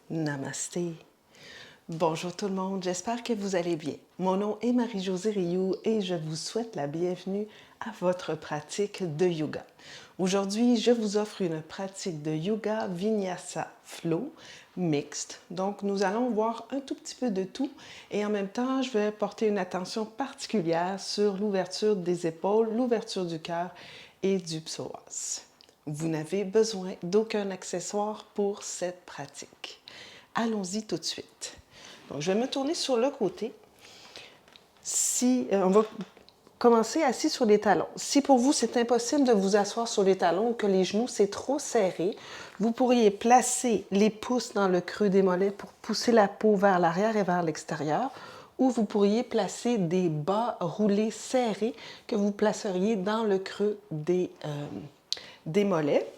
Namasté. Bonjour tout le monde, j'espère que vous allez bien. Mon nom est Marie-Josée Rioux et je vous souhaite la bienvenue à votre pratique de yoga. Aujourd'hui, je vous offre une pratique de yoga Vinyasa Flow mixte. Donc, nous allons voir un tout petit peu de tout et en même temps, je vais porter une attention particulière sur l'ouverture des épaules, l'ouverture du cœur et du psoas. Vous n'avez besoin d'aucun accessoire pour cette pratique. Allons-y tout de suite. Donc, je vais me tourner sur le côté. On va commencer assis sur les talons. Si pour vous, c'est impossible de vous asseoir sur les talons ou que les genoux, c'est trop serré, vous pourriez placer les pouces dans le creux des mollets pour pousser la peau vers l'arrière et vers l'extérieur, ou vous pourriez placer des bas roulés serrés que vous placeriez dans le creux des mollets.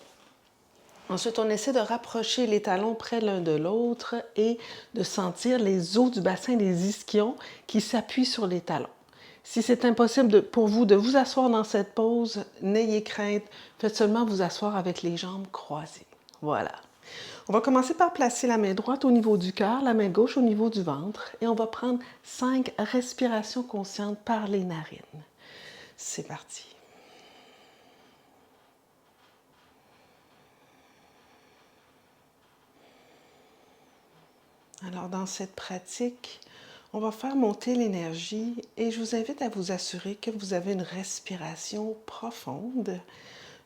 Ensuite, on essaie de rapprocher les talons près l'un de l'autre et de sentir les os du bassin des ischions qui s'appuient sur les talons. Si c'est impossible pour vous de vous asseoir dans cette pose, n'ayez crainte, faites seulement vous asseoir avec les jambes croisées. Voilà. On va commencer par placer la main droite au niveau du cœur, la main gauche au niveau du ventre et on va prendre 5 respirations conscientes par les narines. C'est parti. Alors, dans cette pratique, on va faire monter l'énergie et je vous invite à vous assurer que vous avez une respiration profonde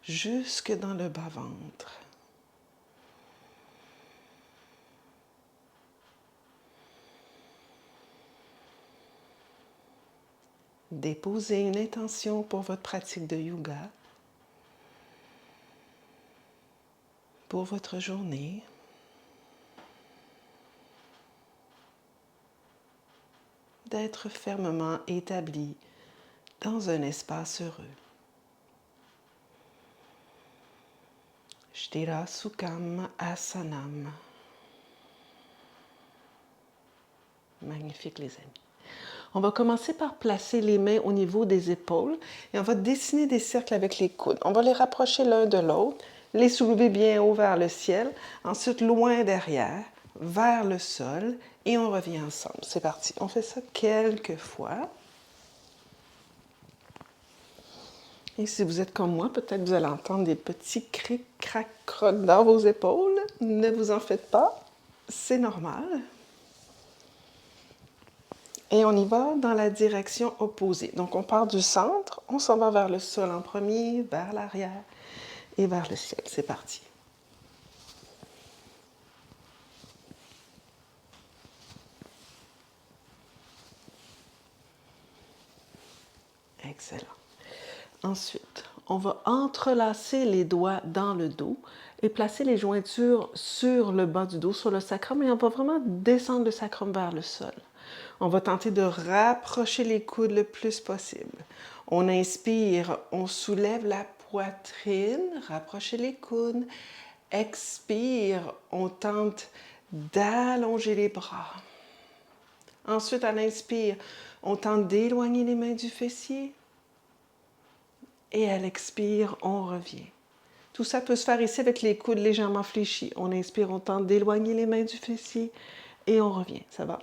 jusque dans le bas-ventre. Déposez une intention pour votre pratique de yoga, pour votre journée. D'être fermement établi dans un espace heureux. Sthira Sukham Asanam. Magnifique les amis. On va commencer par placer les mains au niveau des épaules et on va dessiner des cercles avec les coudes. On va les rapprocher l'un de l'autre, les soulever bien haut vers le ciel, ensuite loin derrière, vers le sol et on revient ensemble. C'est parti. On fait ça quelques fois. Et si vous êtes comme moi, peut-être vous allez entendre des petits crics, crac, crocs dans vos épaules. Ne vous en faites pas, c'est normal. Et on y va dans la direction opposée. Donc, on part du centre, on s'en va vers le sol en premier, vers l'arrière et vers le ciel. C'est parti. Excellent. Ensuite, on va entrelacer les doigts dans le dos et placer les jointures sur le bas du dos, sur le sacrum, et on va vraiment descendre le sacrum vers le sol. On va tenter de rapprocher les coudes le plus possible. On inspire, on soulève la poitrine, rapprochez les coudes. Expire, on tente d'allonger les bras. Ensuite, à l'inspire, on tente d'éloigner les mains du fessier. Et à l'expire, on revient. Tout ça peut se faire ici avec les coudes légèrement fléchis. On inspire, on tente d'éloigner les mains du fessier et on revient. Ça va?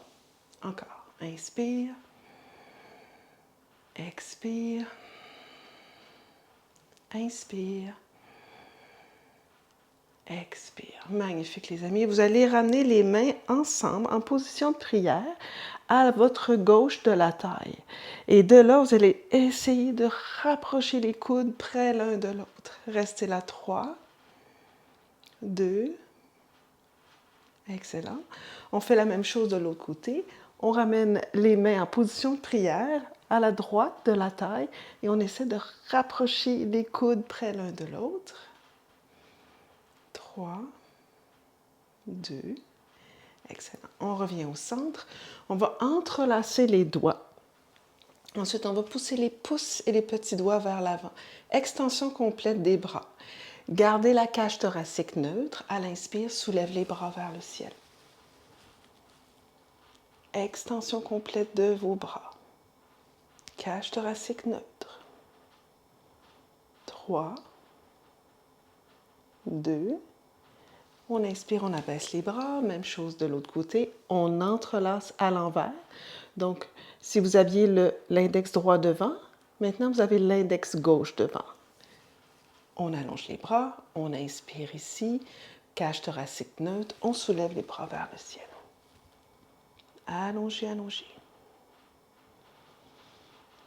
Encore. Inspire. Expire. Inspire. Expire. Magnifique les amis. Vous allez ramener les mains ensemble en position de prière à votre gauche de la taille. Et de là, vous allez essayer de rapprocher les coudes près l'un de l'autre. Restez là 3, 2, excellent. On fait la même chose de l'autre côté. On ramène les mains en position de prière à la droite de la taille et on essaie de rapprocher les coudes près l'un de l'autre. 3, 2, excellent. On revient au centre. On va entrelacer les doigts. Ensuite, on va pousser les pouces et les petits doigts vers l'avant. Extension complète des bras. Gardez la cage thoracique neutre. À l'inspire, soulève les bras vers le ciel. Extension complète de vos bras. Cage thoracique neutre. 3, 2, On inspire, on abaisse les bras. Même chose de l'autre côté. On entrelace à l'envers. Donc, si vous aviez l'index droit devant, maintenant vous avez l'index gauche devant. On allonge les bras, on inspire ici, cage thoracique neutre, on soulève les bras vers le ciel. Allongez, allongez.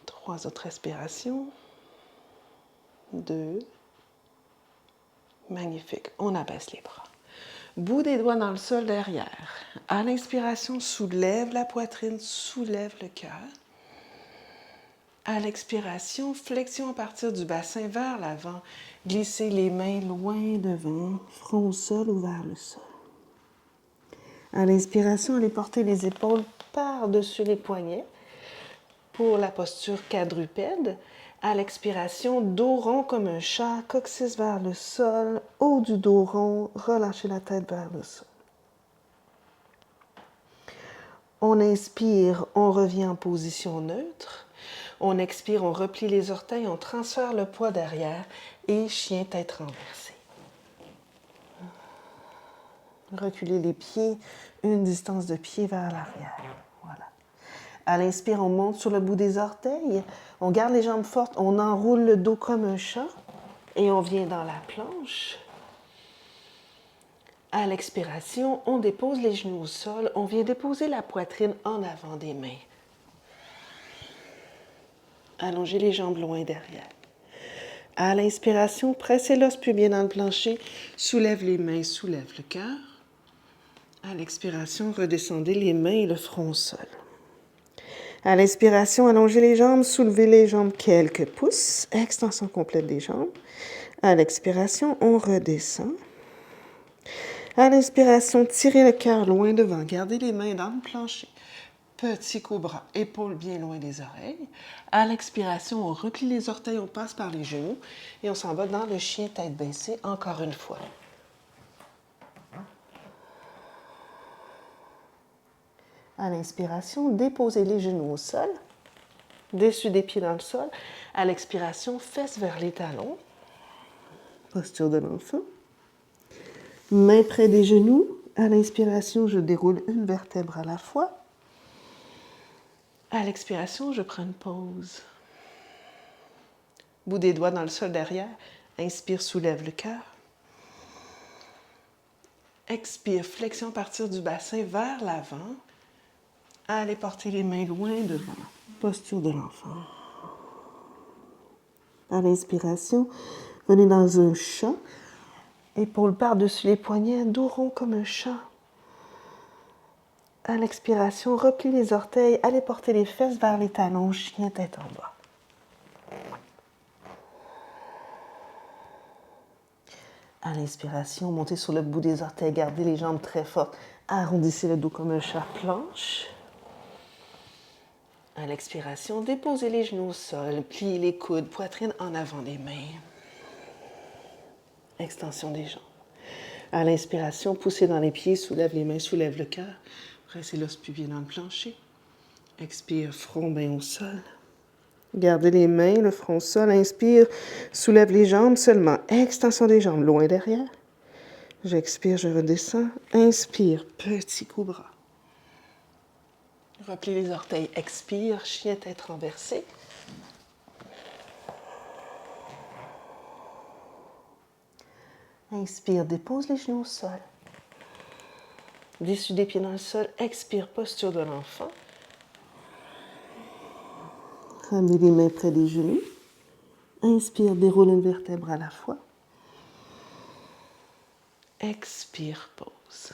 3 autres respirations. 2. Magnifique. On abaisse les bras. Bout des doigts dans le sol derrière. À l'inspiration, soulève la poitrine, soulève le cœur. À l'expiration, flexion à partir du bassin vers l'avant. Glissez les mains loin devant, front au sol ou vers le sol. À l'inspiration, allez porter les épaules par-dessus les poignets pour la posture quadrupède. À l'expiration, dos rond comme un chat, coccyx vers le sol, haut du dos rond, relâchez la tête vers le sol. On inspire, on revient en position neutre. On expire, on replie les orteils, on transfère le poids derrière et chien tête renversée. Reculez les pieds, une distance de pied vers l'arrière. Voilà. À l'inspire, on monte sur le bout des orteils, on garde les jambes fortes, on enroule le dos comme un chat et on vient dans la planche. À l'expiration, on dépose les genoux au sol, on vient déposer la poitrine en avant des mains. Allongez les jambes loin derrière. À l'inspiration, pressez l'os pubien dans le plancher, soulève les mains, soulève le cœur. À l'expiration, redescendez les mains et le front au sol. À l'inspiration, allongez les jambes, soulevez les jambes quelques pouces, extension complète des jambes. À l'expiration, on redescend. À l'inspiration, tirez le cœur loin devant, gardez les mains dans le plancher. Petit cobra, épaules bien loin des oreilles. À l'expiration, on replie les orteils, on passe par les genoux et on s'en va dans le chien tête baissée encore une fois. À l'inspiration, déposez les genoux au sol, dessus des pieds dans le sol. À l'expiration, fesses vers les talons. Posture de l'enfant. Mains près des genoux. À l'inspiration, je déroule une vertèbre à la fois. À l'expiration, je prends une pause. Bout des doigts dans le sol derrière. Inspire, soulève le cœur. Expire, flexion à partir du bassin vers l'avant. Allez porter les mains loin devant. Posture de l'enfant. À l'inspiration, venez dans un chat. Épaules par-dessus les poignets, dos rond comme un chat. À l'expiration, replie les orteils, allez porter les fesses vers les talons, chien tête en bas. À l'inspiration, montez sur le bout des orteils, gardez les jambes très fortes, arrondissez le dos comme un chat planche. À l'expiration, déposez les genoux au sol, pliez les coudes, poitrine en avant des mains. Extension des jambes. À l'inspiration, poussez dans les pieds, soulève les mains, soulève le cœur. Pressez l'os pubien dans le plancher. Expire, front bien au sol. Gardez les mains, le front au sol. Inspire, soulève les jambes seulement. Extension des jambes, loin derrière. J'expire, je redescends. Inspire, petit cobra. Replie les orteils. Expire, chien tête renversée. Inspire, dépose les genoux au sol. Dessus des pieds dans le sol. Expire, posture de l'enfant. Ramenez les mains près des genoux. Inspire, déroule une vertèbre à la fois. Expire, pause.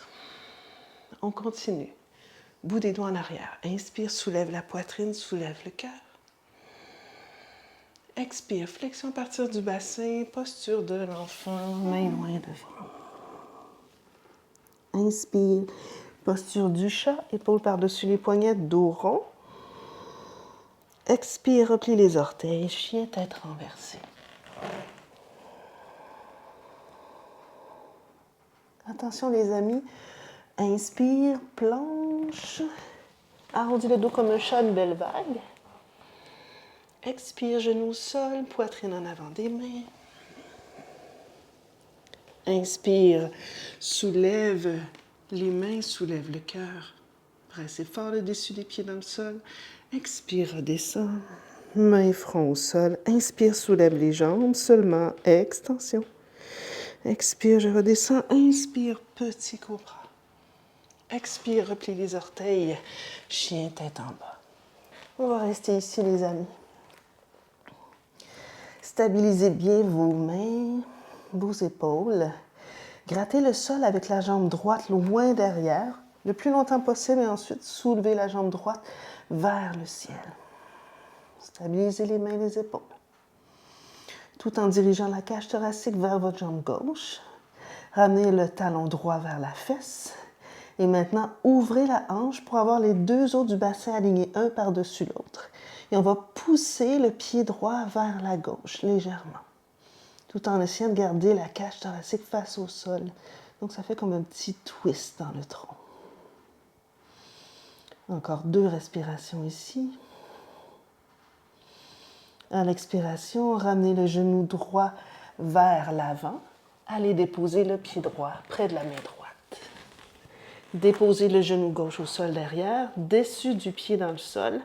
On continue. Bout des doigts en arrière. Inspire, soulève la poitrine, soulève le cœur. Expire, flexion à partir du bassin, posture de l'enfant, main loin devant. Inspire, posture du chat, épaules par-dessus les poignets, dos rond. Expire, replie les orteils, chien tête renversée. Attention les amis, inspire, planche, arrondis le dos comme un chat, une belle vague. Expire, genoux au sol, poitrine en avant des mains. Inspire, soulève les mains, soulève le cœur. Pressez fort le dessus des pieds dans le sol. Expire, redescend. Main front au sol. Inspire, soulève les jambes. Seulement extension. Expire, je redescends. Inspire, petit cobra. Expire, replie les orteils. Chien tête en bas. On va rester ici, les amis. Stabilisez bien vos mains, vos épaules. Grattez le sol avec la jambe droite loin derrière, le plus longtemps possible, et ensuite soulevez la jambe droite vers le ciel. Stabilisez les mains et les épaules. Tout en dirigeant la cage thoracique vers votre jambe gauche. Ramenez le talon droit vers la fesse. Et maintenant, ouvrez la hanche pour avoir les deux os du bassin alignés un par-dessus l'autre. Et on va pousser le pied droit vers la gauche, légèrement. Tout en essayant de garder la cage thoracique face au sol. Donc, ça fait comme un petit twist dans le tronc. Encore 2 respirations ici. À l'expiration, ramenez le genou droit vers l'avant. Allez déposer le pied droit près de la main droite. Déposez le genou gauche au sol derrière, dessus du pied dans le sol.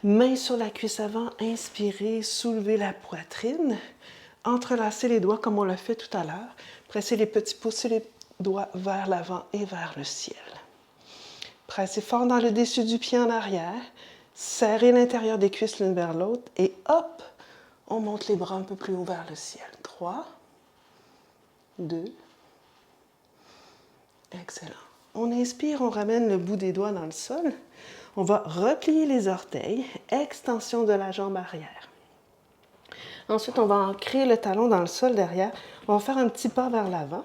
Main sur la cuisse avant, inspirez, soulevez la poitrine. Entrelacez les doigts comme on l'a fait tout à l'heure. Pressez les petits pouces et les doigts vers l'avant et vers le ciel. Pressez fort dans le dessus du pied en arrière. Serrez l'intérieur des cuisses l'une vers l'autre et hop, on monte les bras un peu plus haut vers le ciel. 3, 2, excellent. On inspire, on ramène le bout des doigts dans le sol. On va replier les orteils, extension de la jambe arrière. Ensuite, on va ancrer le talon dans le sol derrière. On va faire un petit pas vers l'avant.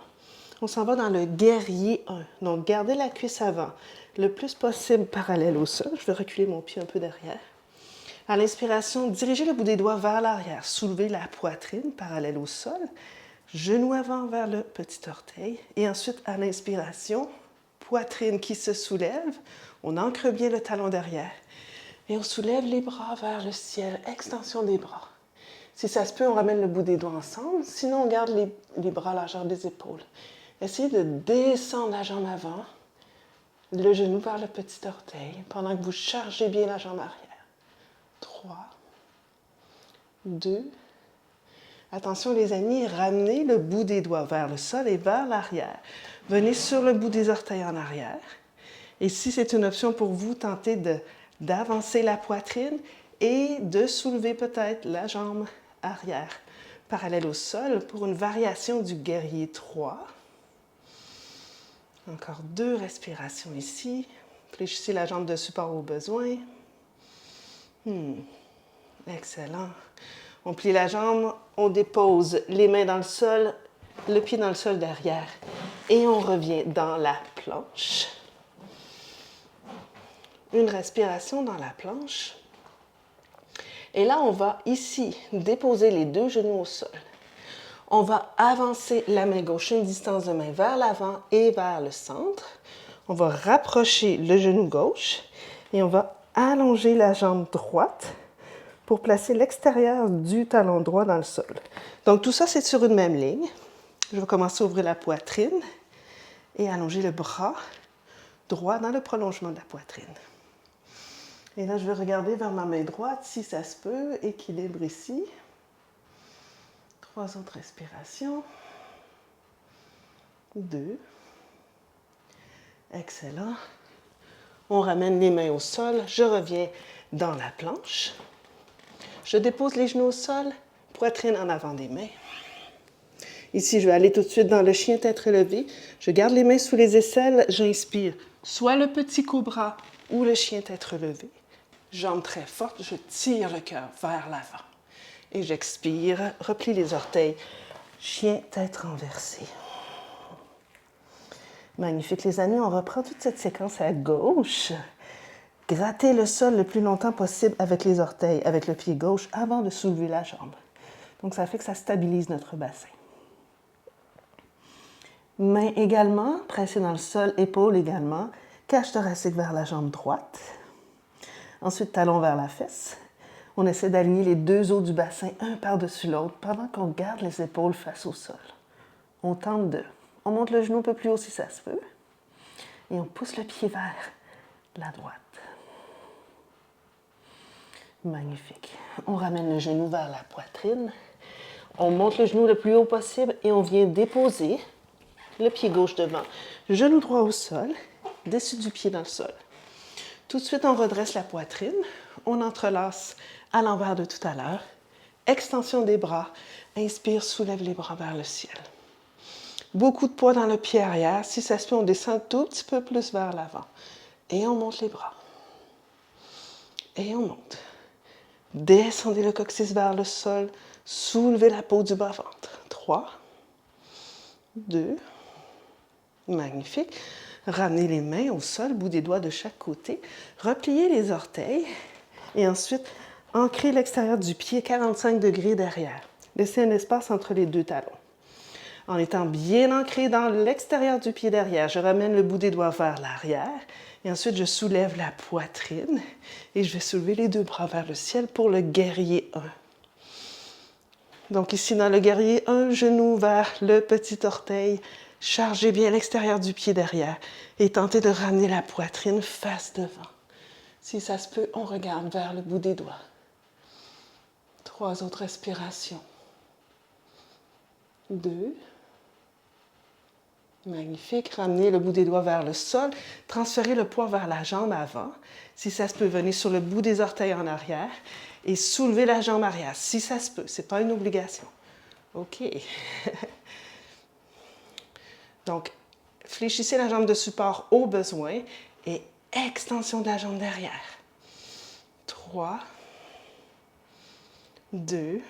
On s'en va dans le guerrier 1. Donc, gardez la cuisse avant le plus possible parallèle au sol. Je vais reculer mon pied un peu derrière. À l'inspiration, dirigez le bout des doigts vers l'arrière. Soulevez la poitrine parallèle au sol. Genou avant vers le petit orteil. Et ensuite, à l'inspiration, poitrine qui se soulève. On ancre bien le talon derrière. Et on soulève les bras vers le ciel. Extension des bras. Si ça se peut, on ramène le bout des doigts ensemble. Sinon, on garde les bras à la largeur des épaules. Essayez de descendre la jambe avant, le genou vers le petit orteil, pendant que vous chargez bien la jambe arrière. 3, 2. Attention les amis, ramenez le bout des doigts vers le sol et vers l'arrière. Venez sur le bout des orteils en arrière. Et si c'est une option pour vous, tentez d'avancer la poitrine et de soulever peut-être la jambe arrière parallèle au sol pour une variation du guerrier 3. Encore 2 respirations ici. Fléchissez la jambe de support au besoin. Excellent. On plie la jambe, on dépose les mains dans le sol, le pied dans le sol derrière. Et on revient dans la planche. Une respiration dans la planche. Et là, on va ici déposer les 2 genoux au sol. On va avancer la main gauche une distance de main vers l'avant et vers le centre. On va rapprocher le genou gauche et on va allonger la jambe droite pour placer l'extérieur du talon droit dans le sol. Donc tout ça, c'est sur une même ligne. Je vais commencer à ouvrir la poitrine et allonger le bras droit dans le prolongement de la poitrine. Et là, je vais regarder vers ma main droite, si ça se peut, équilibre ici. 3 autres respirations. 2. Excellent. On ramène les mains au sol. Je reviens dans la planche. Je dépose les genoux au sol, poitrine en avant des mains. Ici, je vais aller tout de suite dans le chien tête relevée. Je garde les mains sous les aisselles. J'inspire soit le petit cobra ou le chien tête relevée. Jambes très fortes, je tire le cœur vers l'avant. Et j'expire, replie les orteils. Chien tête renversée. Magnifique les amis, on reprend toute cette séquence à gauche. Grattez le sol le plus longtemps possible avec les orteils, avec le pied gauche, avant de soulever la jambe. Donc ça fait que ça stabilise notre bassin. Mains également, pressées dans le sol, épaules également. Cage thoracique vers la jambe droite. Ensuite, talon vers la fesse. On essaie d'aligner les 2 os du bassin, un par-dessus l'autre, pendant qu'on garde les épaules face au sol. On tente de On monte le genou un peu plus haut si ça se peut. Et on pousse le pied vers la droite. Magnifique. On ramène le genou vers la poitrine. On monte le genou le plus haut possible et on vient déposer le pied gauche devant. Genou droit au sol, dessus du pied dans le sol. Tout de suite, on redresse la poitrine. On entrelace à l'envers de tout à l'heure. Extension des bras. Inspire, soulève les bras vers le ciel. Beaucoup de poids dans le pied arrière. Si ça se peut, on descend tout petit peu plus vers l'avant. Et on monte les bras. Et on monte. Descendez le coccyx vers le sol. Soulevez la peau du bas-ventre. 3, 2, magnifique. Ramenez les mains au sol, bout des doigts de chaque côté. Repliez les orteils. Et ensuite, ancrez l'extérieur du pied 45 degrés derrière. Laissez un espace entre les deux talons. En étant bien ancré dans l'extérieur du pied derrière, je ramène le bout des doigts vers l'arrière. Et ensuite, je soulève la poitrine. Et je vais soulever les deux bras vers le ciel pour le guerrier 1. Donc ici, dans le guerrier 1, genou vers le petit orteil. Chargez bien l'extérieur du pied derrière. Et tentez de ramener la poitrine face devant. Si ça se peut, on regarde vers le bout des doigts. 3 autres respirations. 2. Magnifique. Ramenez le bout des doigts vers le sol. Transférez le poids vers la jambe avant. Si ça se peut, venez sur le bout des orteils en arrière et soulevez la jambe arrière. Si ça se peut, ce n'est pas une obligation. OK. Donc, fléchissez la jambe de support au besoin et extension de la jambe derrière. 3, 2,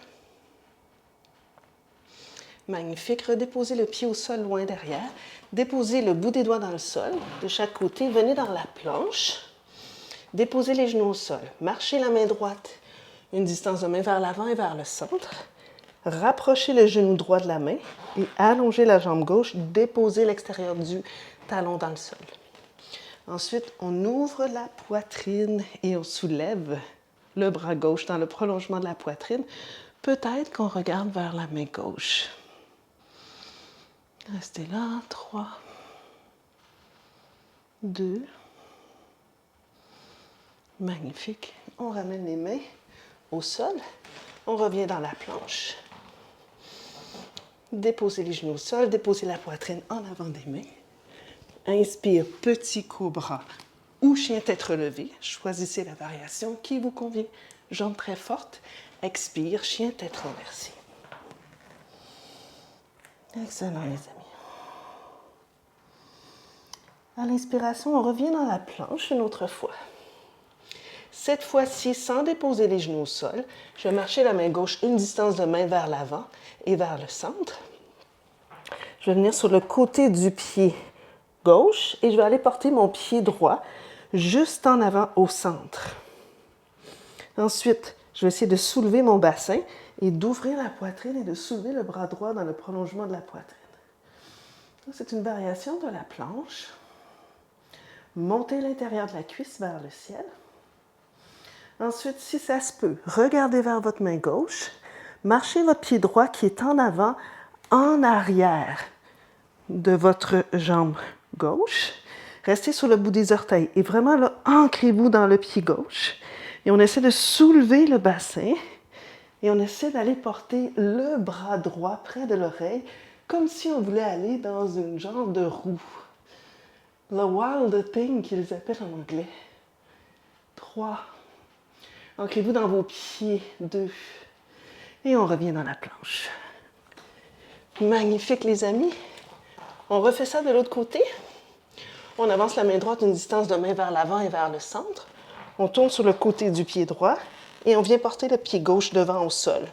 magnifique. Redéposez le pied au sol loin derrière. Déposez le bout des doigts dans le sol de chaque côté. Venez dans la planche. Déposez les genoux au sol. Marchez la main droite une distance de main vers l'avant et vers le centre. Rapprochez le genou droit de la main et allongez la jambe gauche. Déposez l'extérieur du talon dans le sol. Ensuite, on ouvre la poitrine et on soulève le bras gauche dans le prolongement de la poitrine. Peut-être qu'on regarde vers la main gauche. Restez là. 3, 2. Magnifique. On ramène les mains au sol. On revient dans la planche. Déposez les genoux au sol. Déposez la poitrine en avant des mains. Inspire, petit cobra ou chien tête relevée. Choisissez la variation qui vous convient. Jambes très fortes. Expire, chien tête renversée. Excellent, les amis. À l'inspiration, on revient dans la planche une autre fois. Cette fois-ci, sans déposer les genoux au sol, je vais marcher la main gauche une distance de main vers l'avant et vers le centre. Je vais venir sur le côté du pied gauche et je vais aller porter mon pied droit juste en avant au centre. Ensuite, je vais essayer de soulever mon bassin et d'ouvrir la poitrine et de soulever le bras droit dans le prolongement de la poitrine. C'est une variation de la planche. Montez l'intérieur de la cuisse vers le ciel. Ensuite, si ça se peut, regardez vers votre main gauche. Marchez votre pied droit qui est en avant, en arrière de votre jambe gauche. Restez sur le bout des orteils et vraiment là, ancrez-vous dans le pied gauche. Et on essaie de soulever le bassin et on essaie d'aller porter le bras droit près de l'oreille comme si on voulait aller dans une genre de roue. Le wild thing qu'ils appellent en anglais. 3. Ancrez-vous dans vos pieds. 2. Et on revient dans la planche. Magnifique, les amis. On refait ça de l'autre côté. On avance la main droite une distance de main vers l'avant et vers le centre. On tourne sur le côté du pied droit et on vient porter le pied gauche devant au sol.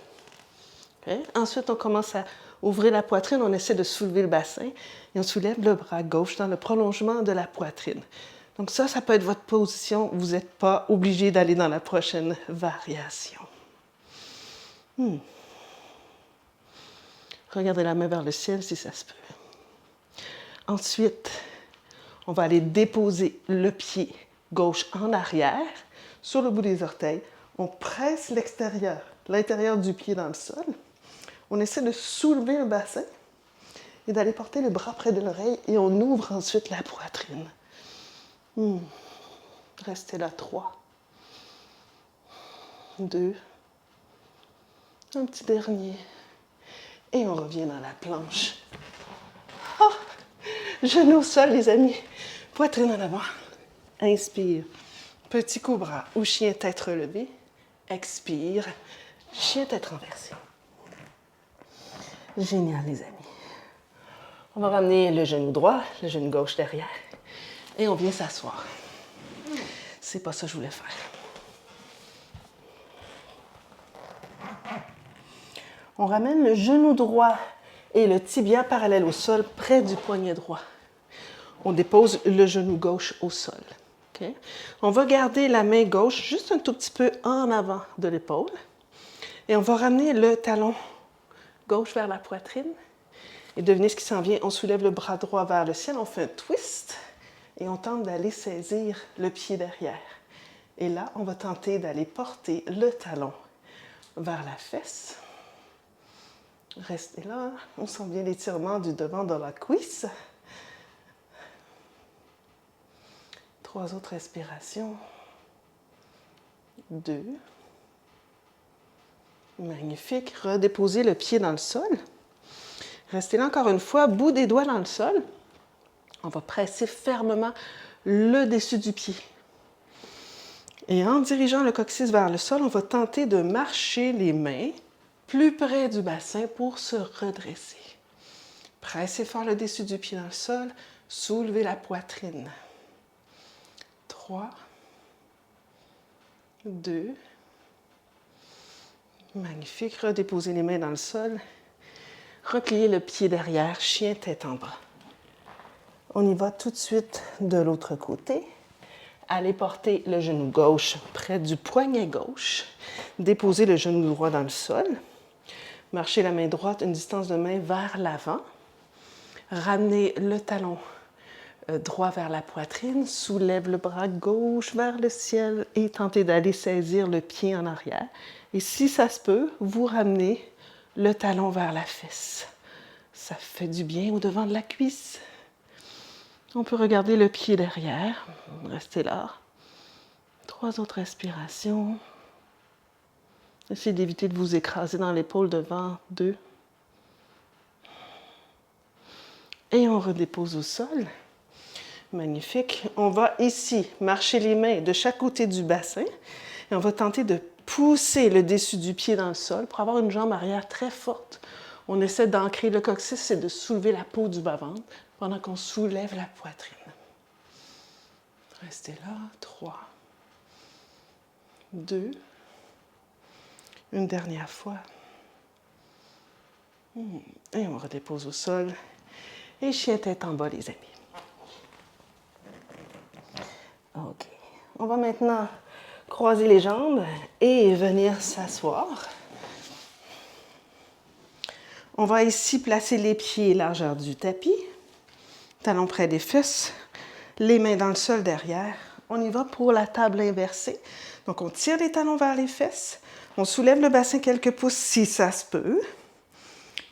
Okay? Ensuite, on commence à ouvrir la poitrine. On essaie de soulever le bassin et on soulève le bras gauche dans le prolongement de la poitrine. Donc ça peut être votre position. Vous n'êtes pas obligé d'aller dans la prochaine variation. Regardez la main vers le ciel si ça se peut. Ensuite, on va aller déposer le pied gauche en arrière sur le bout des orteils. On presse l'intérieur du pied dans le sol. On essaie de soulever le bassin et d'aller porter le bras près de l'oreille et on ouvre ensuite la poitrine. Restez là, 3, 2, un petit dernier. Et on revient dans la planche. Oh, genoux au sol, les amis. Poitrine en avant. Inspire. Petit cobra ou chien tête relevée. Expire. Chien tête renversée. Génial, les amis. On va ramener le genou droit, le genou gauche derrière. Et on vient s'asseoir. C'est pas ça que je voulais faire. On ramène le genou droit et le tibia parallèle au sol, près du poignet droit. On dépose le genou gauche au sol. Okay? On va garder la main gauche juste un tout petit peu en avant de l'épaule. Et on va ramener le talon gauche vers la poitrine. Et devinez ce qui s'en vient. On soulève le bras droit vers le ciel, on fait un twist et on tente d'aller saisir le pied derrière. Et là, on va tenter d'aller porter le talon vers la fesse. Restez là. On sent bien l'étirement du devant de la cuisse. 3 autres respirations. 2. Magnifique. Redéposez le pied dans le sol. Restez là encore une fois, bout des doigts dans le sol. On va presser fermement le dessus du pied. Et en dirigeant le coccyx vers le sol, on va tenter de marcher les mains plus près du bassin pour se redresser. Pressez fort le dessus du pied dans le sol, soulevez la poitrine. 3, 2, magnifique. Redéposez les mains dans le sol. Repliez le pied derrière, chien tête en bas. On y va tout de suite de l'autre côté. Allez porter le genou gauche près du poignet gauche. Déposez le genou droit dans le sol. Marchez la main droite une distance de main vers l'avant. Ramenez le talon droit vers la poitrine. Soulève le bras gauche vers le ciel et tentez d'aller saisir le pied en arrière. Et si ça se peut, vous ramenez le talon vers la fesse. Ça fait du bien au devant de la cuisse. On peut regarder le pied derrière. Restez là. 3 autres respirations. Essayez d'éviter de vous écraser dans l'épaule devant. 2. Et on redépose au sol. Magnifique. On va ici marcher les mains de chaque côté du bassin. Et on va tenter de pousser le dessus du pied dans le sol pour avoir une jambe arrière très forte. On essaie d'ancrer le coccyx et de soulever la peau du bas-ventre pendant qu'on soulève la poitrine. Restez là. 3, 2, une dernière fois. Et on redépose au sol. Et chien tête en bas, les amis. OK. On va maintenant croiser les jambes et venir s'asseoir. On va ici placer les pieds largeur du tapis, talons près des fesses, les mains dans le sol derrière. On y va pour la table inversée. Donc, on tire les talons vers les fesses. On soulève le bassin quelques pouces si ça se peut.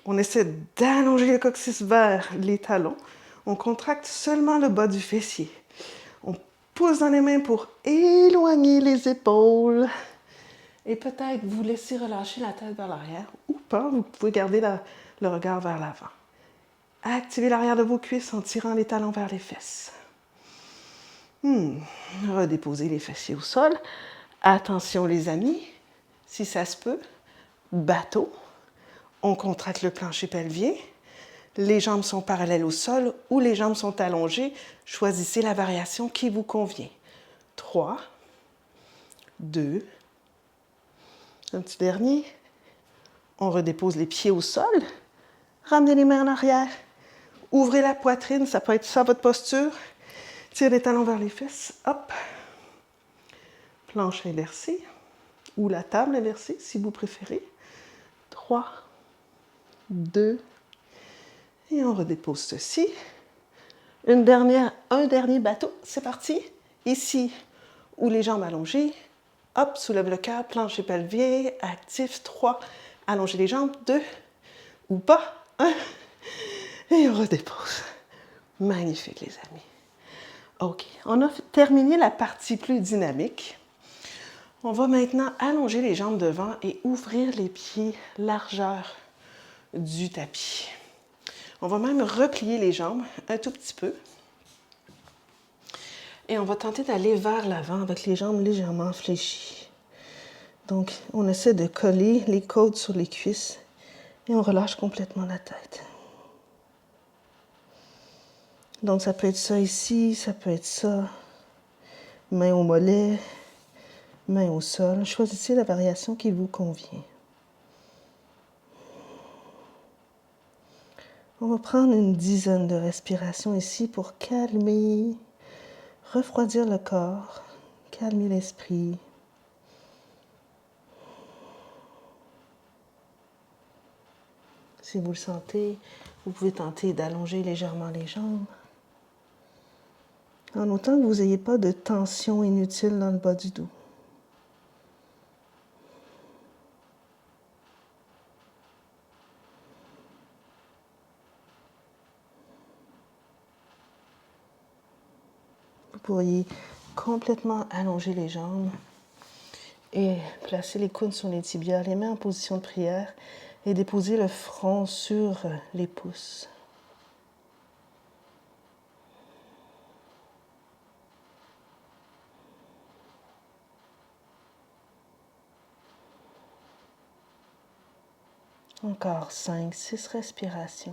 On essaie d'allonger le coccyx vers les talons. On contracte seulement le bas du fessier. On pousse dans les mains pour éloigner les épaules. Et peut-être vous laisser relâcher la tête vers l'arrière ou pas. Vous pouvez garder le regard vers l'avant. Activez l'arrière de vos cuisses en tirant les talons vers les fesses. Redéposez les fessiers au sol. Attention les amis, si ça se peut, bateau. On contracte le plancher pelvien. Les jambes sont parallèles au sol ou les jambes sont allongées. Choisissez la variation qui vous convient. 3, 2, un petit dernier. On redépose les pieds au sol. Ramenez les mains en arrière. Ouvrez la poitrine, ça peut être ça votre posture. Tirez les talons vers les fesses. Hop. Planche inversée ou la table inversée si vous préférez. 3, 2, et on redépose ceci. Un dernier bateau, c'est parti. Ici, ou les jambes allongées. Hop, soulève le cœur, plancher pelvien, actif. 3, allongez les jambes. 2, ou pas. 1, Et on redépose. Magnifique, les amis. OK, on a terminé la partie plus dynamique. On va maintenant allonger les jambes devant et ouvrir les pieds largeur du tapis. On va même replier les jambes un tout petit peu. Et on va tenter d'aller vers l'avant avec les jambes légèrement fléchies. Donc, on essaie de coller les côtes sur les cuisses et on relâche complètement la tête. Donc, ça peut être ça ici, ça peut être ça. Main au mollet, main au sol. Choisissez la variation qui vous convient. On va prendre une dizaine de respirations ici pour calmer, refroidir le corps, calmer l'esprit. Si vous le sentez, vous pouvez tenter d'allonger légèrement les jambes. En autant que vous n'ayez pas de tension inutile dans le bas du dos. Vous pourriez complètement allonger les jambes et placer les coudes sur les tibias, les mains en position de prière et déposer le front sur les pouces. Encore 5, 6 respirations.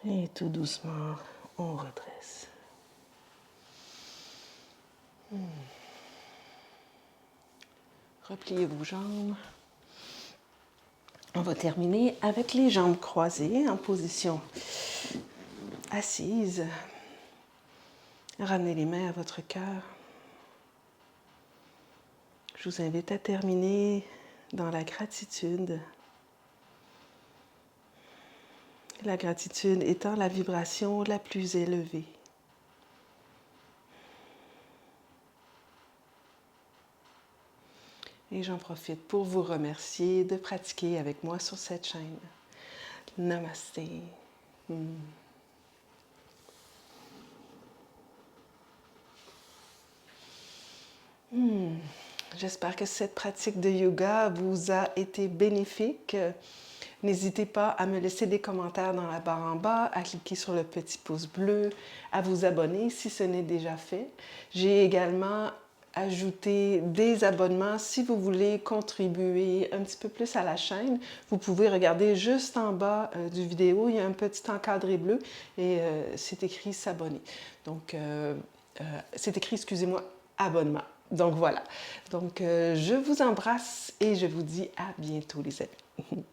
Et tout doucement, on redresse. Repliez vos jambes. On va terminer avec les jambes croisées en position assise. Ramenez les mains à votre cœur. Je vous invite à terminer dans la gratitude. La gratitude étant la vibration la plus élevée. Et j'en profite pour vous remercier de pratiquer avec moi sur cette chaîne. Namasté. J'espère que cette pratique de yoga vous a été bénéfique. N'hésitez pas à me laisser des commentaires dans la barre en bas, à cliquer sur le petit pouce bleu, à vous abonner si ce n'est déjà fait. J'ai également ajouté des abonnements si vous voulez contribuer un petit peu plus à la chaîne. Vous pouvez regarder juste en bas du vidéo, il y a un petit encadré bleu et c'est écrit s'abonner. Donc, c'est écrit, excusez-moi, abonnement. Donc voilà. Donc, je vous embrasse et je vous dis à bientôt les amis.